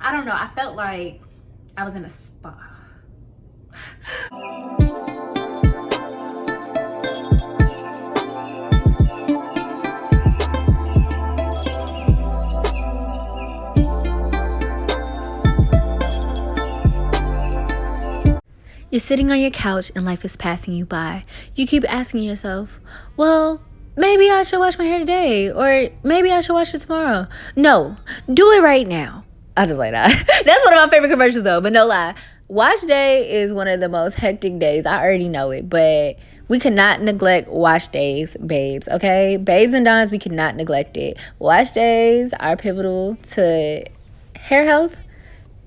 I don't know, I felt like I was in a spa. You're sitting on your couch and life is passing you by. You keep asking yourself, well, maybe I should wash my hair today, or maybe I should wash it tomorrow. No, do it right now. I just like that. That's one of my favorite commercials though, but no lie. Wash day is one of the most hectic days. I already know it, but we cannot neglect wash days, babes, okay? Babes and dons, we cannot neglect it. Wash days are pivotal to hair health.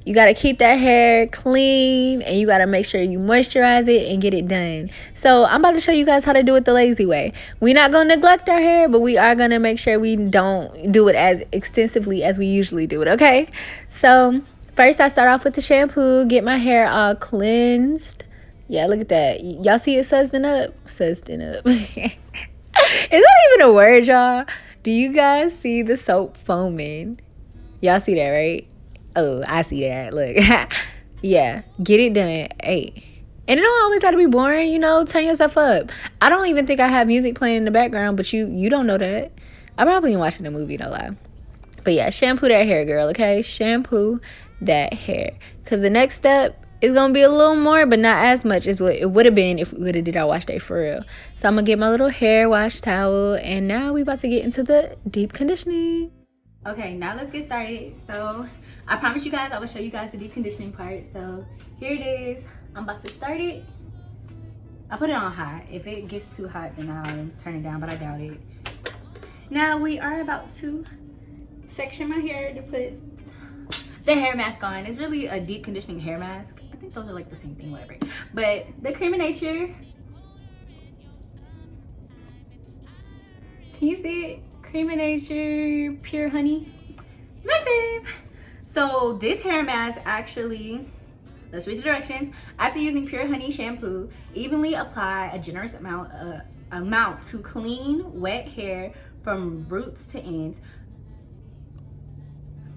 You got to keep that hair clean, and you got to make sure you moisturize it and get it done. So I'm about to show you guys how to do it the lazy way. We're not going to neglect our hair, but we are going to make sure we don't do it as extensively as we usually do it, okay? So first I start off with the shampoo, get my hair all cleansed. Yeah, look at that. Y'all see it sudsing up? Sudsing up. Is that even a word, y'all? Do you guys see the soap foaming? Y'all see that, right? Oh, I see that. Look. Yeah, get it done. Hey. And it don't always have to be boring, you know. Turn yourself up. I don't even think I have music playing in the background, but you don't know that. I probably ain't watching a movie, no lie. But yeah, shampoo that hair, girl, okay? Shampoo that hair. Because the next step is going to be a little more, but not as much as what it would have been if we would have did our wash day for real. So I'm going to get my little hair wash towel. And now we about to get into the deep conditioning. Okay, now let's get started. So I promise you guys I will show you guys the deep conditioning part. So here it is. I'm about to start it. I put it on high. If it gets too hot, then I'll turn it down, but I doubt it. Now we are about to section my hair to put the hair mask on. It's really a deep conditioning hair mask. I think those are like the same thing, whatever. But the Cream of Nature. Can you see it? Cream of Nature Pure Honey. My fave. So this hair mask actually, let's read the directions. After using Pure Honey shampoo, evenly apply a generous amount to clean, wet hair from roots to ends,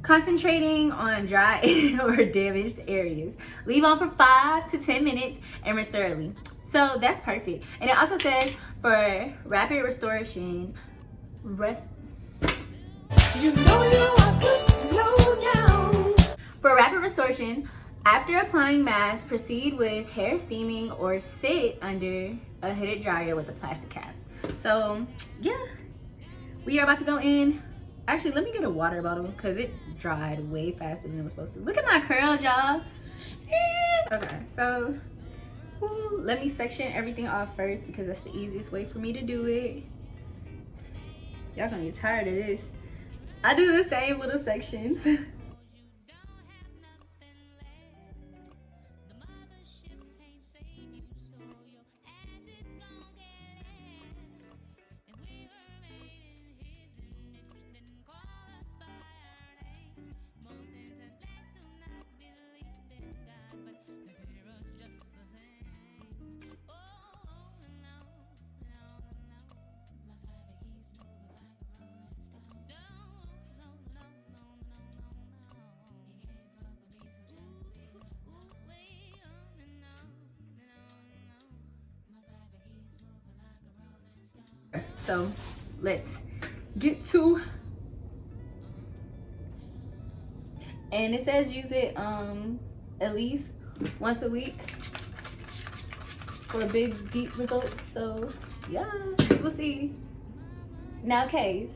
concentrating on dry or damaged areas. Leave on for 5 to 10 minutes and rinse thoroughly. So that's perfect. And it also says for rapid restoration, For rapid restoration, after applying mask, proceed with hair steaming or sit under a heated dryer with a plastic cap. So yeah, we are about to go in. Actually, let me get a water bottle because it dried way faster than it was supposed to. Look at my curls, y'all. Okay, so let me section everything off first because that's the easiest way for me to do it. Y'all gonna get tired of this. I do the same little sections. So let's get to, and it says use it at least once a week for big deep results. So yeah, we will see. Now case,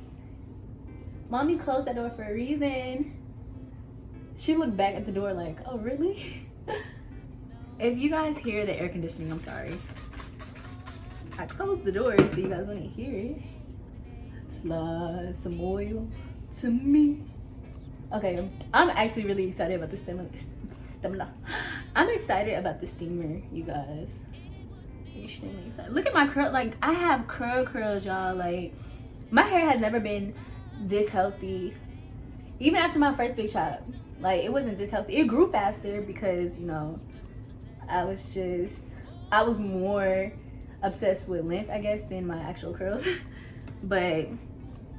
mommy closed that door for a reason. She looked back at the door like, oh really? If you guys hear the air conditioning, I'm sorry. I closed the door so you guys wouldn't hear it. Slide some oil to me. Okay, I'm actually really excited about the steamer. I'm excited about the steamer, you guys. Extremely excited. Look at my curl. Like, I have curls, y'all. Like, my hair has never been this healthy. Even after my first big chop, like, it wasn't this healthy. It grew faster because, you know, I was more obsessed with length, I guess, than my actual curls. But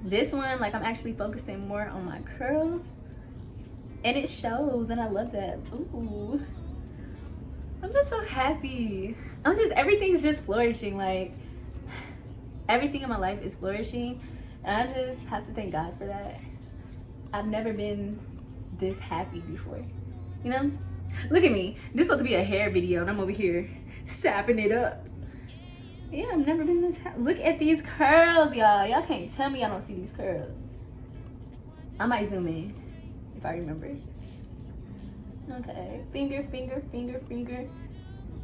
this one, like, I'm actually focusing more on my curls. And it shows, and I love that. Ooh. I'm just so happy. Everything's just flourishing. Like, everything in my life is flourishing. And I just have to thank God for that. I've never been this happy before. You know? Look at me. This is supposed to be a hair video, and I'm over here sapping it up. Yeah, I've never been this happy. Look at these curls, y'all. Y'all can't tell me y'all don't see these curls. I might zoom in if I remember. Okay, finger, finger, finger, finger.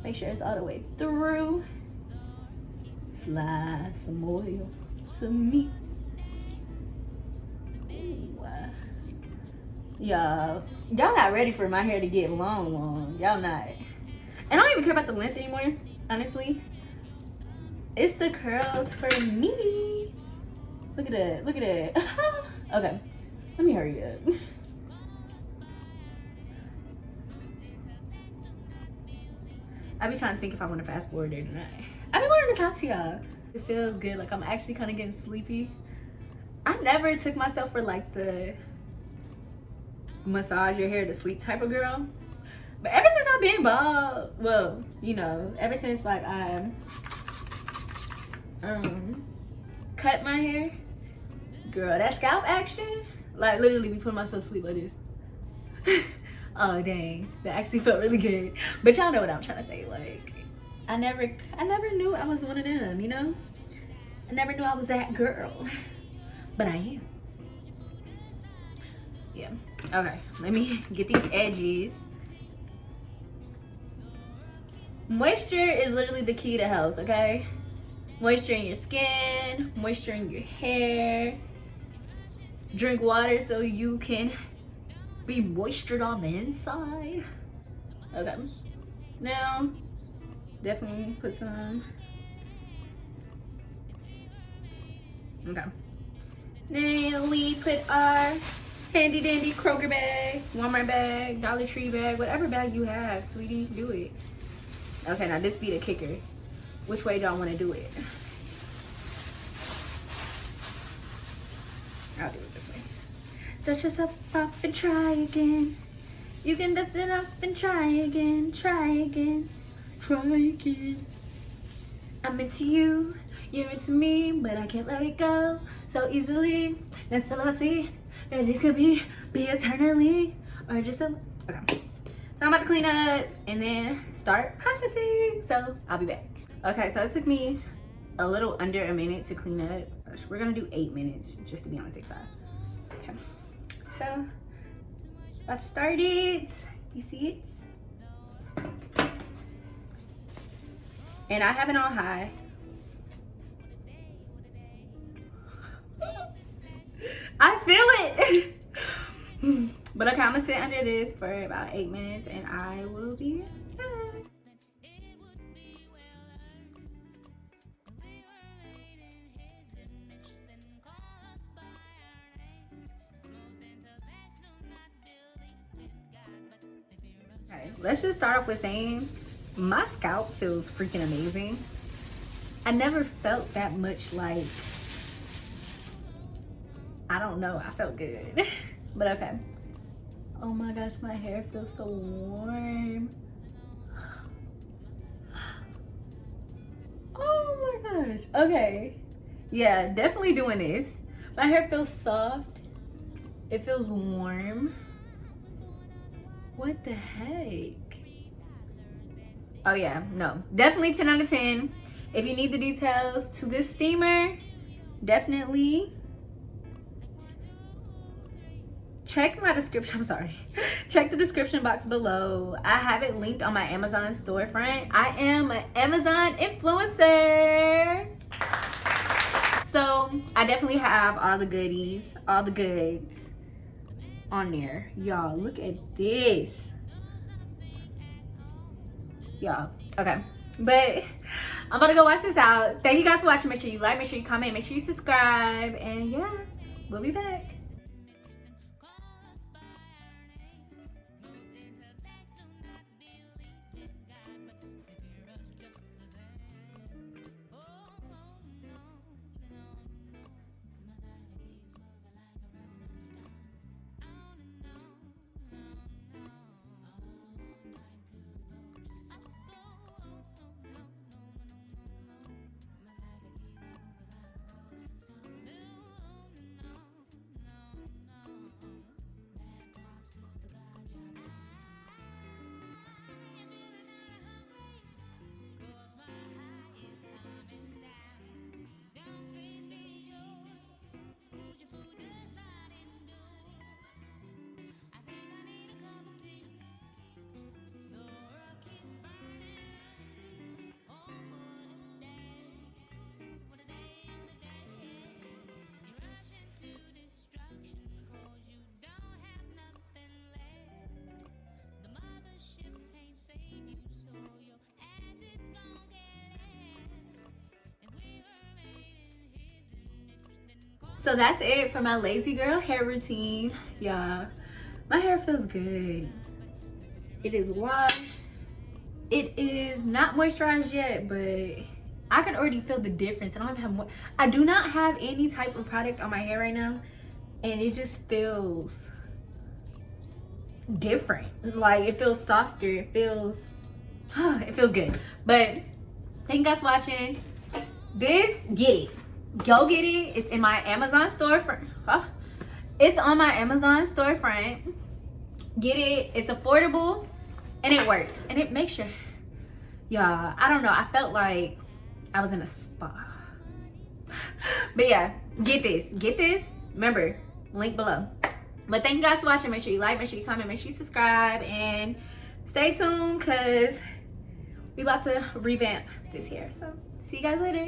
Make sure it's all the way through. Slide some oil to me. Y'all not ready for my hair to get long. Y'all not. And I don't even care about the length anymore, honestly. It's the curls for me. Look at that, look at that. Okay, let me hurry up. I be trying to think if I want to fast forward or not. I be wanting to talk to y'all. It feels good, like I'm actually kind of getting sleepy. I never took myself for like the massage your hair to sleep type of girl. But ever since I've been bald, well, you know, ever since like I cut my hair, girl, that scalp action, like literally be putting myself to sleep like this. Oh dang, that actually felt really good. But y'all know what I'm trying to say. Like, I never knew I was one of them, you know? I never knew I was that girl. But I am. Yeah. Okay, let me get these edges. Moisture is literally the key to health, okay? Moisture in your skin, moisture in your hair. Drink water so you can be moistured on the inside. Okay. Now, definitely put some. Okay. Now we put our handy dandy Kroger bag, Walmart bag, Dollar Tree bag, whatever bag you have, sweetie, do it. Okay, now this be the kicker. Which way do I want to do it? I'll do it this way. Dust yourself off and try again. You can dust it off and try again, try again, try again. I'm into you, you're into me, but I can't let it go so easily. Until I see that this could be eternally, or just a. Okay. So I'm about to clean up and then start processing. So I'll be back. Okay, so it took me a little under a minute to clean up. We're gonna do 8 minutes just to be on the thick side. Okay. So about to start it. You see it? And I have it on high. I feel it. But okay, I'm gonna sit under this for about 8 minutes and I will be back. Okay, let's just start off with saying my scalp feels freaking amazing. I never felt that much like, I don't know, I felt good. But okay. Oh my gosh, my hair feels so warm. Oh my gosh. Okay. Yeah, definitely doing this. My hair feels soft. It feels warm. What the heck? Oh yeah, no. Definitely 10 out of 10. If you need the details to this steamer, definitely check my description. I'm sorry. Check the description box below. I have it linked on my Amazon storefront. I am an Amazon influencer. So I definitely have all the goodies, all the goods on there. Y'all, look at this. Y'all, okay. But I'm about to go watch this out. Thank you guys for watching. Make sure you like, make sure you comment, make sure you subscribe. And yeah, we'll be back. So that's it for my lazy girl hair routine. Yeah, my hair feels good. It is washed. It is not moisturized yet, but I can already feel the difference. I do not have any type of product on my hair right now, and it just feels different. Like, it feels softer. It feels good. But thank you guys for watching. This, get it. Go get it. It's in my Amazon storefront. It's on my Amazon storefront. Get it. It's affordable and it works. And it makes your, yeah, I don't know. I felt like I was in a spa. But yeah, get this. Get this. Remember, link below. But thank you guys for watching. Make sure you like, make sure you comment, make sure you subscribe, and stay tuned because we about to revamp this hair. So see you guys later.